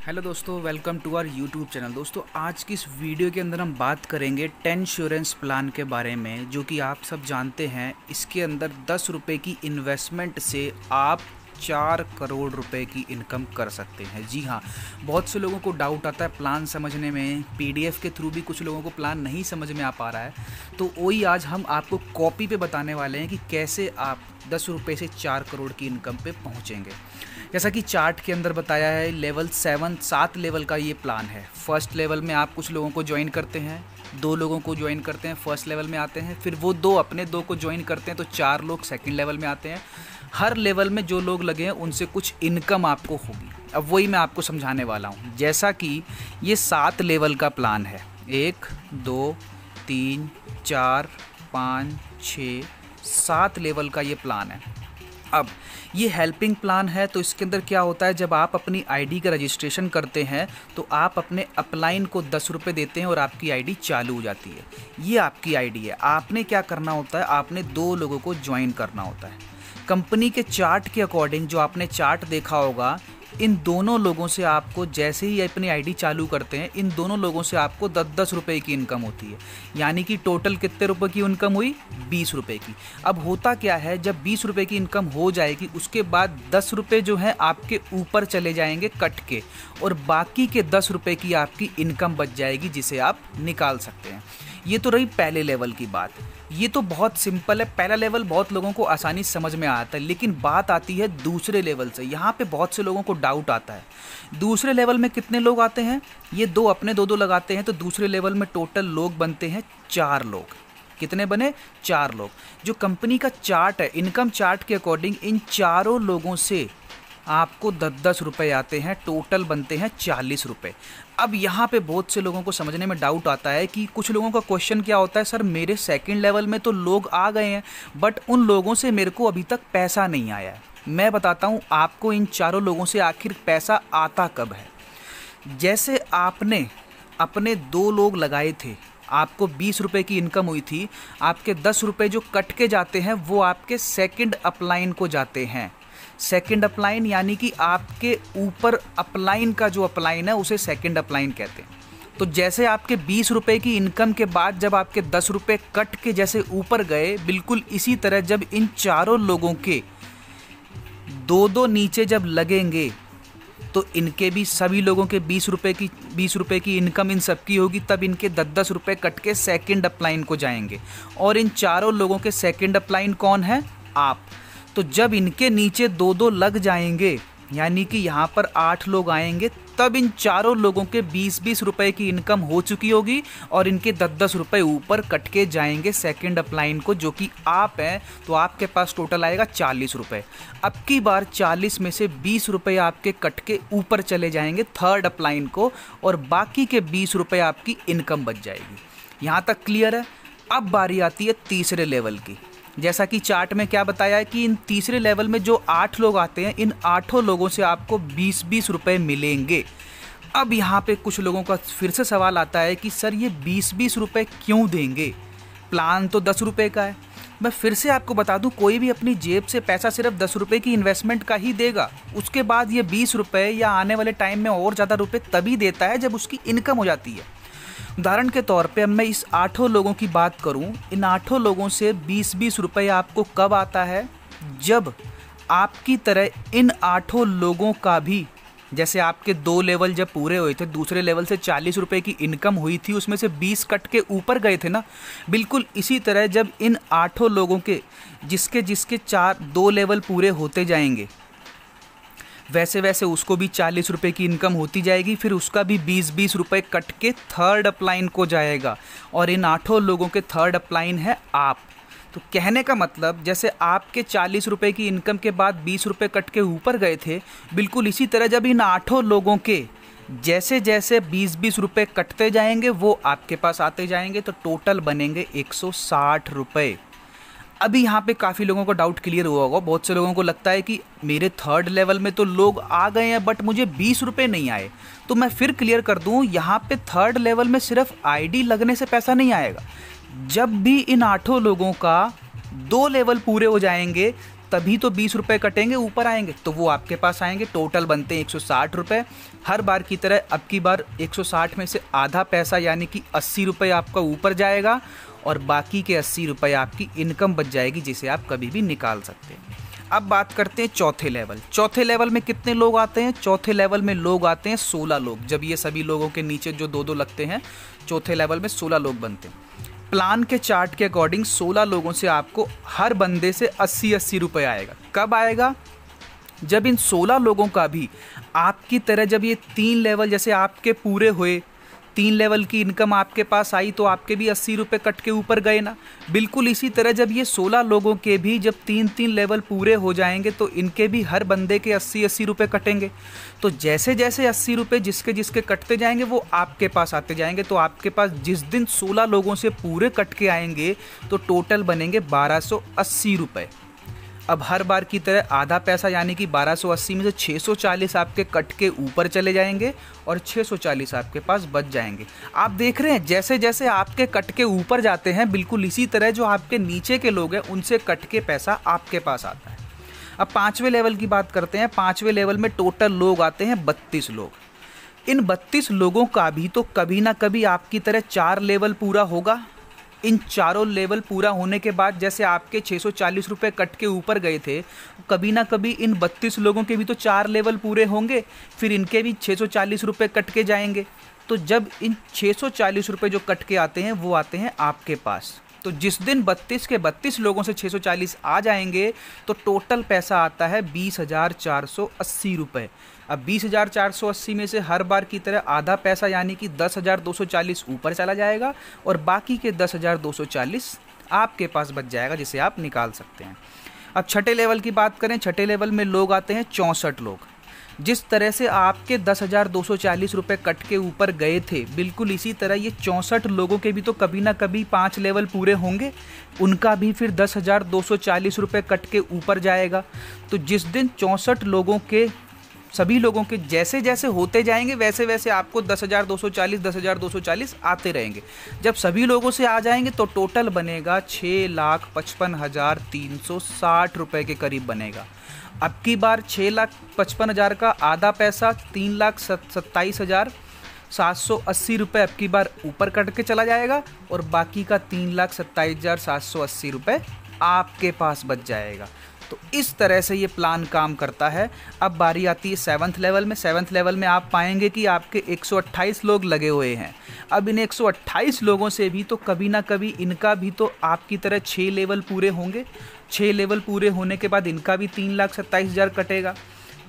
Hello दोस्तों, welcome to our YouTube channel. दोस्तों, आज की इस वीडियो के अंदर हम बात करेंगे 10 इंश्योरेंस प्लान के बारे में, जो कि आप सब जानते हैं। इसके अंदर 10 रुपये की इन्वेस्टमेंट से आप 4 करोड़ रुपए की इनकम कर सकते हैं। जी हाँ, बहुत से लोगों को डाउट आता है प्लान समझने में। पीडीएफ के थ्रू भी कुछ लोगों को प्लान नहीं समझ में आ पा रहा है, तो वही आज हम आपको कॉपी पे बताने वाले हैं कि कैसे आप 10 रुपये से 4 करोड़ की इनकम पे पहुँचेंगे। जैसा कि चार्ट के अंदर बताया है, लेवल 7 लेवल का ये प्लान है। फर्स्ट लेवल में आप कुछ लोगों को ज्वाइन करते हैं, 2 लोगों को ज्वाइन करते हैं, फर्स्ट लेवल में आते हैं। फिर वो 2 को ज्वाइन करते हैं, तो 4 लोग सेकंड लेवल में आते हैं। हर लेवल में जो लोग लगे हैं उनसे कुछ इनकम आपको होगी। अब वही मैं आपको समझाने वाला हूँ। जैसा कि ये 7 लेवल का प्लान है, 1 2 3 4 5 6 7 लेवल का ये प्लान है। अब ये हेल्पिंग प्लान है, तो इसके अंदर क्या होता है, जब आप अपनी आईडी का रजिस्ट्रेशन करते हैं तो आप अपने अपलाइन को 10 रुपये देते हैं और आपकी आईडी चालू हो जाती है। ये आपकी आईडी है। आपने क्या करना होता है, आपने 2 लोगों को ज्वाइन करना होता है। कंपनी के चार्ट के अकॉर्डिंग, जो आपने चार्ट देखा होगा, इन दोनों लोगों से आपको, जैसे ही अपनी आईडी चालू करते हैं, इन दोनों लोगों से आपको 10-10 रुपये की इनकम होती है। यानी कि टोटल कितने रुपए की इनकम हुई, 20 रुपये की। अब होता क्या है, जब 20 रुपये की इनकम हो जाएगी, उसके बाद 10 रुपये जो हैं आपके ऊपर चले जाएंगे कट के, और बाकी के 10 रुपये की आपकी इनकम बच जाएगी, जिसे आप निकाल सकते हैं। ये तो रही पहले लेवल की बात। ये तो बहुत सिंपल है। पहला लेवल बहुत लोगों को आसानी समझ में आता है, लेकिन बात आती है दूसरे लेवल से। यहाँ पे बहुत से लोगों को डाउट आता है। दूसरे लेवल में कितने लोग आते हैं, ये 2 अपने 2 लगाते हैं, तो दूसरे लेवल में टोटल लोग बनते हैं 4 लोग। कितने बने, 4 लोग। जो कंपनी का चार्ट है, इनकम चार्ट के अकॉर्डिंग, इन चारों लोगों से आपको 10-10 रुपये आते हैं, टोटल बनते हैं 40 रुपये। अब यहाँ पे बहुत से लोगों को समझने में डाउट आता है कि कुछ लोगों का क्वेश्चन क्या होता है, सर मेरे सेकंड लेवल में तो लोग आ गए हैं, बट उन लोगों से मेरे को अभी तक पैसा नहीं आया है। मैं बताता हूँ आपको इन चारों लोगों से आखिर पैसा आता कब है। जैसे आपने अपने 2 लोग लगाए थे, आपको 20 रुपये की इनकम हुई थी, आपके 10 रुपये जो कट के जाते हैं वो आपके सेकंड अपलाइन को जाते हैं। सेकंड अपलाइन यानी कि आपके ऊपर अपलाइन का जो अपलाइन है उसे सेकंड अपलाइन कहते हैं। तो जैसे आपके 20 रुपये की इनकम के बाद जब आपके 10 रुपये कट के जैसे ऊपर गए, बिल्कुल इसी तरह जब इन चारों लोगों के 2-2 नीचे जब लगेंगे, तो इनके भी सभी लोगों के 20 रुपये की इनकम इन सबकी होगी। तब इनके 10-10 रुपये कट के सेकंड अपलाइन को जाएंगे, और इन चारों लोगों के सेकंड अपलाइन कौन है, आप। तो जब इनके नीचे 2-2 लग जाएंगे, यानी कि यहाँ पर 8 लोग आएंगे, तब इन चारों लोगों के 20-20 रुपये की इनकम हो चुकी होगी, और इनके 10-10 रुपये ऊपर कट के जाएंगे सेकंड अपलाइन को, जो कि आप हैं। तो आपके पास टोटल आएगा 40 रुपये। अब की बार 40 में से 20 रुपये आपके कट के ऊपर चले जाएंगे थर्ड अपलाइन को, और बाकी के 20 रुपये आपकी इनकम बच जाएगी। यहाँ तक क्लियर है। अब बारी आती है तीसरे लेवल की। जैसा कि चार्ट में क्या बताया है कि इन तीसरे लेवल में जो 8 लोग आते हैं, इन 8 लोगों से आपको 20-20 रुपये मिलेंगे। अब यहाँ पे कुछ लोगों का फिर से सवाल आता है कि सर ये 20-20 रुपये क्यों देंगे, प्लान तो 10 रुपये का है। मैं फिर से आपको बता दूं, कोई भी अपनी जेब से पैसा सिर्फ 10 रुपये की इन्वेस्टमेंट का ही देगा। उसके बाद ये 20 रुपये या आने वाले टाइम में और ज़्यादा रुपये तभी देता है जब उसकी इनकम हो जाती है। उदाहरण के तौर पे अब मैं इस 8 लोगों की बात करूं, इन 8 लोगों से 20-20 रुपये आपको कब आता है, जब आपकी तरह इन 8 लोगों का भी, जैसे आपके 2 लेवल जब पूरे हुए थे, दूसरे लेवल से 40 रुपये की इनकम हुई थी, उसमें से 20 कट के ऊपर गए थे ना, बिल्कुल इसी तरह जब इन 8 लोगों के जिसके 2 लेवल पूरे होते जाएंगे, वैसे वैसे उसको भी 40 रुपये की इनकम होती जाएगी। फिर उसका भी 20-20 रुपये कट के थर्ड अपलाइन को जाएगा, और इन 8 लोगों के थर्ड अपलाइन है आप। तो कहने का मतलब, जैसे आपके 40 रुपये की इनकम के बाद 20 रुपये कट के ऊपर गए थे, बिल्कुल इसी तरह जब इन 8 लोगों के जैसे जैसे 20-20 रुपये कटते जाएंगे वो आपके पास आते जाएंगे, तो टोटल बनेंगे 160 रुपये। अभी यहाँ पे काफ़ी लोगों को डाउट क्लियर हुआ होगा। बहुत से लोगों को लगता है कि मेरे थर्ड लेवल में तो लोग आ गए हैं, बट मुझे 20 रुपये नहीं आए। तो मैं फिर क्लियर कर दूँ, यहाँ पे थर्ड लेवल में सिर्फ आईडी लगने से पैसा नहीं आएगा। जब भी इन 8 लोगों का 2 लेवल पूरे हो जाएंगे, तभी तो 20 रुपये कटेंगे, ऊपर आएंगे तो वो आपके पास आएंगे। टोटल बनते हैं 160 रुपये। हर बार की तरह अब की बार 160 में से आधा पैसा यानी कि 80 रुपये आपका ऊपर जाएगा और बाकी के 80 रुपये आपकी इनकम बच जाएगी, जिसे आप कभी भी निकाल सकते हैं। अब बात करते हैं चौथे लेवल। चौथे लेवल में कितने लोग आते हैं? चौथे लेवल में लोग आते हैं 16 लोग। जब ये सभी लोगों के नीचे जो 2-2 लगते हैं, चौथे लेवल में 16 लोग बनते हैं। प्लान के चार्ट के अकॉर्डिंग 16 लोगों से आपको हर बंदे से 80-80 रुपये आएगा। कब आएगा? जब इन 16 लोगों का भी आपकी तरह जब ये 3 लेवल जैसे आपके पूरे हुए, 3 लेवल की इनकम आपके पास आई तो आपके भी 80 रुपये कट के ऊपर गए ना। बिल्कुल इसी तरह जब ये 16 लोगों के भी जब 3-3 लेवल पूरे हो जाएंगे तो इनके भी हर बंदे के 80-80 रुपये कटेंगे। तो जैसे जैसे 80 रुपये जिसके जिसके कटते जाएंगे वो आपके पास आते जाएंगे। तो आपके पास जिस दिन 16 लोगों से पूरे कट के आएंगे तो टोटल बनेंगे 1280 रुपये। अब हर बार की तरह आधा पैसा यानी कि 1280 में से 640 आपके कट के ऊपर चले जाएंगे और 640 आपके पास बच जाएंगे। आप देख रहे हैं जैसे जैसे आपके कट के ऊपर जाते हैं, बिल्कुल इसी तरह जो आपके नीचे के लोग हैं उनसे कट के पैसा आपके पास आता है। अब 5वें लेवल की बात करते हैं। 5वें लेवल में टोटल लोग आते हैं 32 लोग। इन 32 लोगों का भी तो कभी ना कभी आपकी तरह 4 लेवल पूरा होगा। इन चारों लेवल पूरा होने के बाद जैसे आपके 640 रुपये कट के ऊपर गए थे, कभी ना कभी इन 32 लोगों के भी तो 4 लेवल पूरे होंगे, फिर इनके भी 640 रुपये कट के जाएंगे। तो जब इन 640 रुपये जो कट के आते हैं वो आते हैं आपके पास। तो जिस दिन 32 के 32 लोगों से 640 आ जाएंगे तो टोटल पैसा आता है 20,480 रुपये। अब 20,480 में से हर बार की तरह आधा पैसा यानी कि 10,240 ऊपर चला जाएगा और बाकी के 10,240 आपके पास बच जाएगा, जिसे आप निकाल सकते हैं। अब छठे लेवल की बात करें। छठे लेवल में लोग आते हैं 64 लोग। जिस तरह से आपके 10,240 रुपये कट के ऊपर गए थे, बिल्कुल इसी तरह ये 64 लोगों के भी तो कभी ना कभी 5 लेवल पूरे होंगे, उनका भी फिर 10,240 रुपये कट के ऊपर जाएगा। तो जिस दिन 64 लोगों के सभी लोगों के जैसे जैसे होते जाएंगे वैसे वैसे आपको 10,240 आते रहेंगे। जब सभी लोगों से आ जाएंगे तो टोटल बनेगा 6,55,360 रुपये के करीब बनेगा। अब की बार 6,55,000 का आधा पैसा 3,27,780 रुपये अब की बार ऊपर कट के चला जाएगा और बाकी का 3,27,780 रुपये आपके पास बच जाएगा। तो इस तरह से ये प्लान काम करता है। अब बारी आती है 7th लेवल में। 7th लेवल में आप पाएंगे कि आपके 128 लोग लगे हुए हैं। अब इन 128 लोगों से भी तो कभी ना कभी इनका भी तो आपकी तरह 6 लेवल पूरे होंगे। 6 लेवल पूरे होने के बाद इनका भी 3,27,000 कटेगा।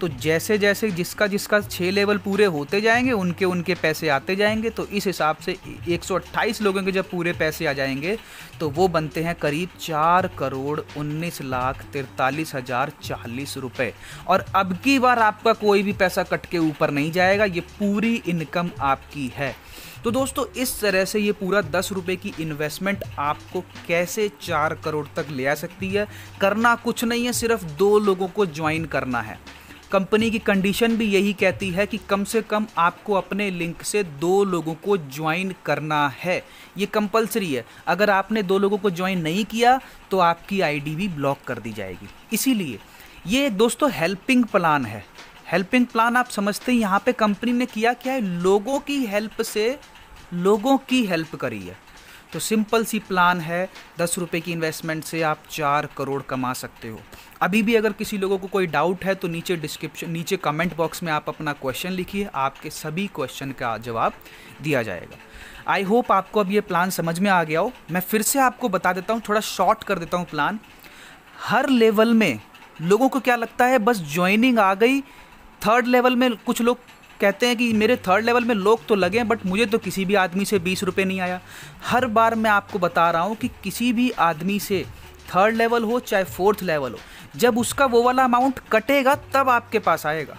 तो जैसे जैसे जिसका 6 लेवल पूरे होते जाएंगे उनके पैसे आते जाएंगे। तो इस हिसाब से 128 लोगों के जब पूरे पैसे आ जाएंगे तो वो बनते हैं करीब 4,19,43,040 रुपये। और अब की बार आपका कोई भी पैसा कट के ऊपर नहीं जाएगा, ये पूरी इनकम आपकी है। तो दोस्तों इस तरह से ये पूरा 10 रुपये की इन्वेस्टमेंट आपको कैसे 4 करोड़ तक ले आ सकती है। करना कुछ नहीं है, सिर्फ 2 लोगों को ज्वाइन करना है। कंपनी की कंडीशन भी यही कहती है कि कम से कम आपको अपने लिंक से 2 लोगों को ज्वाइन करना है। ये कंपलसरी है। अगर आपने 2 लोगों को ज्वाइन नहीं किया तो आपकी आईडी भी ब्लॉक कर दी जाएगी। इसीलिए ये दोस्तों हेल्पिंग प्लान है। हेल्पिंग प्लान आप समझते हैं यहाँ पे कंपनी ने किया क्या है, लोगों की हेल्प से लोगों की हेल्प करी है। तो सिंपल सी प्लान है, 10 रुपये की इन्वेस्टमेंट से आप 4 करोड़ कमा सकते हो। अभी भी अगर किसी लोगों को कोई डाउट है तो नीचे कमेंट बॉक्स में आप अपना क्वेश्चन लिखिए, आपके सभी क्वेश्चन का जवाब दिया जाएगा। आई होप आपको अब ये प्लान समझ में आ गया हो। मैं फिर से आपको बता देता हूँ, थोड़ा शॉर्ट कर देता हूँ प्लान। हर लेवल में लोगों को क्या लगता है, बस ज्वाइनिंग आ गई। 3rd लेवल में कुछ लोग कहते हैं कि मेरे 3rd लेवल में लोग तो लगे हैं बट मुझे तो किसी भी आदमी से 20 रुपये नहीं आया। हर बार मैं आपको बता रहा हूँ कि किसी भी आदमी से 3rd लेवल हो चाहे 4th लेवल हो, जब उसका वो वाला अमाउंट कटेगा तब आपके पास आएगा।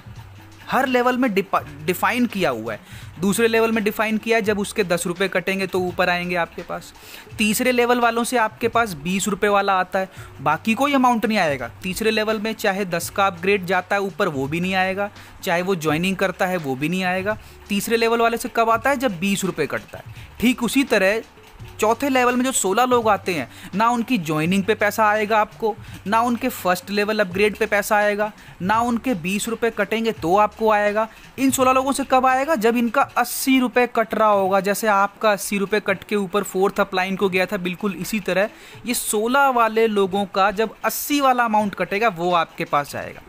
हर लेवल में डिफाइन किया हुआ है। दूसरे लेवल में डिफाइन किया है, जब उसके 10 रुपये कटेंगे तो ऊपर आएंगे आपके पास। तीसरे लेवल वालों से आपके पास 20 रुपये वाला आता है, बाकी कोई अमाउंट नहीं आएगा। तीसरे लेवल में चाहे 10 का अपग्रेड जाता है ऊपर वो भी नहीं आएगा, चाहे वो ज्वाइनिंग करता है वो भी नहीं आएगा। तीसरे लेवल वाले से कब आता है, जब 20 रुपये कटता है। ठीक उसी तरह चौथे लेवल में जो 16 लोग आते हैं, ना उनकी ज्वाइनिंग पे पैसा आएगा आपको, ना उनके फर्स्ट लेवल अपग्रेड पे पैसा आएगा, ना उनके 20 रुपये कटेंगे तो आपको आएगा। इन 16 लोगों से कब आएगा? जब इनका 80 रुपये कट रहा होगा। जैसे आपका 80 रुपये कट के ऊपर फोर्थ अपलाइन को गया था, बिल्कुल इसी तरह ये 16 वाले लोगों का जब 80 वाला अमाउंट कटेगा वो आपके पास आएगा।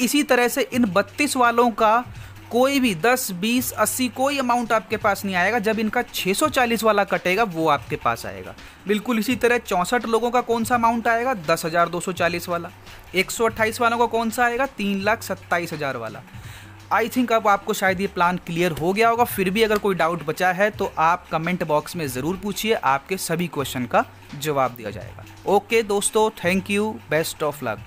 इसी तरह से इन 32 वालों का कोई भी 10, 20, 80 कोई अमाउंट आपके पास नहीं आएगा। जब इनका 640 वाला कटेगा वो आपके पास आएगा। बिल्कुल इसी तरह 64 लोगों का कौन सा अमाउंट आएगा? 10,240 वाला। 128 वालों का कौन सा आएगा? 3,27,000 वाला। आई थिंक अब आपको शायद ये प्लान क्लियर हो गया होगा। फिर भी अगर कोई डाउट बचा है तो आप कमेंट बॉक्स में ज़रूर पूछिए, आपके सभी क्वेश्चन का जवाब दिया जाएगा। ओके दोस्तों, thank you, best of luck.